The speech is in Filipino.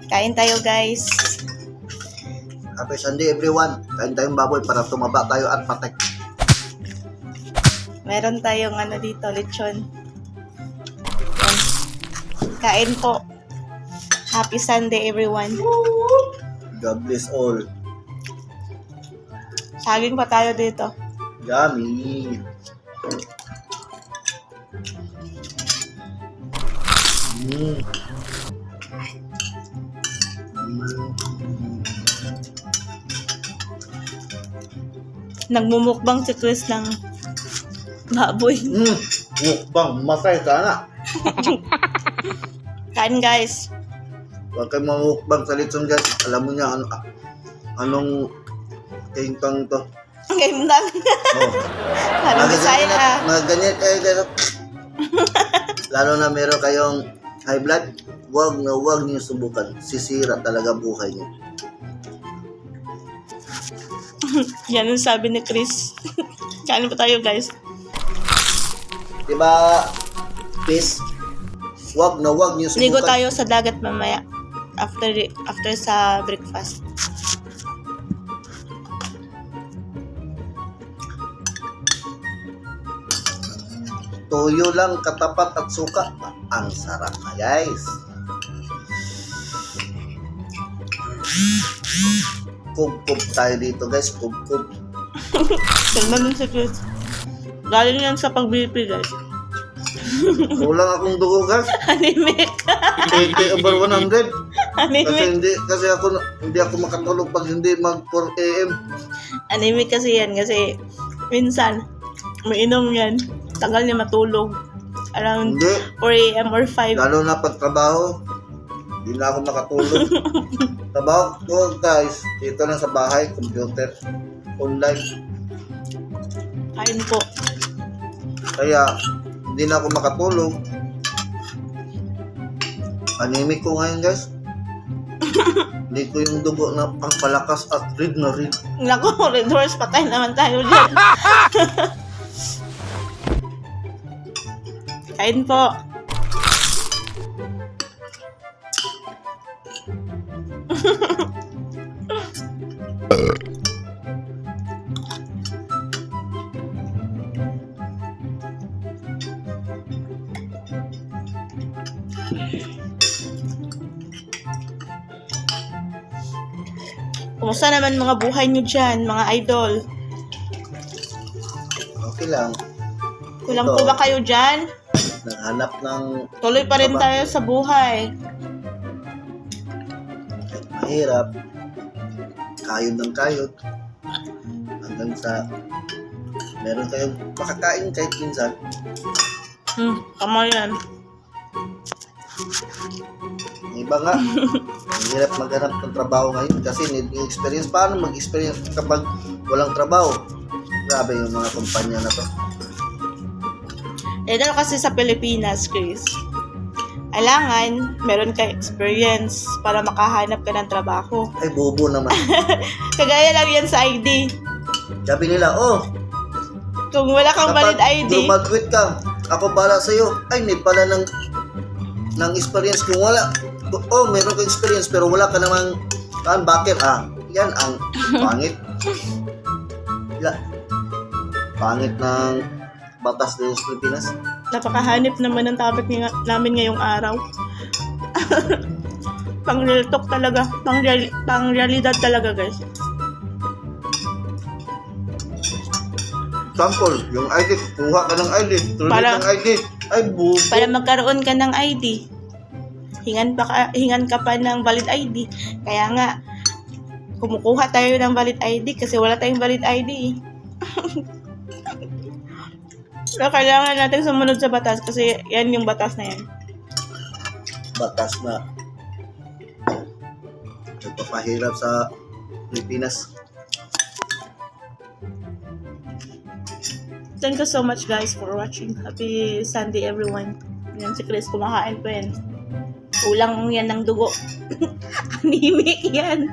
Kain tayo, guys. Happy Sunday everyone. Kain tayong baboy para tumaba tayo at patek. Meron tayong dito, lechon. Yan. Kain po. Happy Sunday, everyone. God bless all. Saging pa tayo dito. Yummy. Mm. Nagmumukbang si Chris ng baboy. Mukbang, masay ka na. Kain, guys. Huwag kayo mamukbang sa lechon guys. Alam mo niya anong tingtang to. Ngayon lang. Oh. Parang Bisaya. Mga ganyan kayo guys. Lalo na meron kayong high blood, huwag niyo subukan. Sisira talaga buhay niyo. Yan ang sabi ni Chris. Kain pa tayo, guys. Diba, peace? Huwag niyo subukan. Ligo tayo sa dagat mamaya. After sa breakfast. Toyo lang, katapat at suka. Ang sarap na guys. Kub-kub tayo dito guys. Kub-kub. Tignan mo si Chris. Galing yan sa pag-BP, guys. Kulang akong dugo guys. Anemic. 80 over 100. Anemic. Kasi hindi ako makatulog pag hindi mag 4 AM. Anemic kasi yan. Kasi minsan, mainom yan. Tagal niya matulog. Around Hindi. 4 AM or 5. Lalo na pag trabaho, hindi na ako makatulog. Trabaho ko guys, dito lang sa bahay, computer, online. Kain po. Kaya, hindi na ako makatulog. Anemic ko ngayon guys. Hindi ko yung dugo na pangpalakas at red na red. Naku, Red Horse, patay naman tayo dyan. Kain po. Kumusta naman mga buhay nyo dyan, mga idol? Okay lang. Kulang Ito. po ba kayo dyan? Naghanap ng Tuloy pa rin tayo sa buhay. mahirap. Kayod ng kayod. Hanggang sa meron kayong makakain kahit minsan. Tama yan. Yung iba nga, ang hirap maghanap ng trabaho ngayon kasi need yung experience. Paano mag-experience kapag walang trabaho? Grabe yung mga kumpanya na to. Dahil kasi sa Pilipinas, Chris, kailangan meron ka experience para makahanap ka ng trabaho. Ay, bobo naman. Kagaya lang yan sa ID. Sabi nila, Kung wala kang valid ID, graduate ka, ako para sa'yo. Ay, need pala ng experience. Kung wala, meron ka experience pero wala ka namang bakit? Yan ang pangit. Pangit ng batas dito sa Pilipinas. napakahanip naman ng topic namin ngayong araw. Pang real talk talaga. Pang realidad talaga, guys. Sample, yung ID, kuha ka ng ID, tuloy ng ID. Ay, bubo. Para magkaroon ka ng ID, hingan ka pa ng valid ID. Kaya nga, kumukuha tayo ng valid ID kasi wala tayong valid ID. Pero kailangan natin sumunod sa batas kasi yan yung batas na yan. Batas na nagpapahirap sa Pilipinas. Thank you so much, guys, for watching. Happy Sunday, everyone. Yan si Chris, kumakain pa yan. Kulang yan ng dugo. Anemic yan.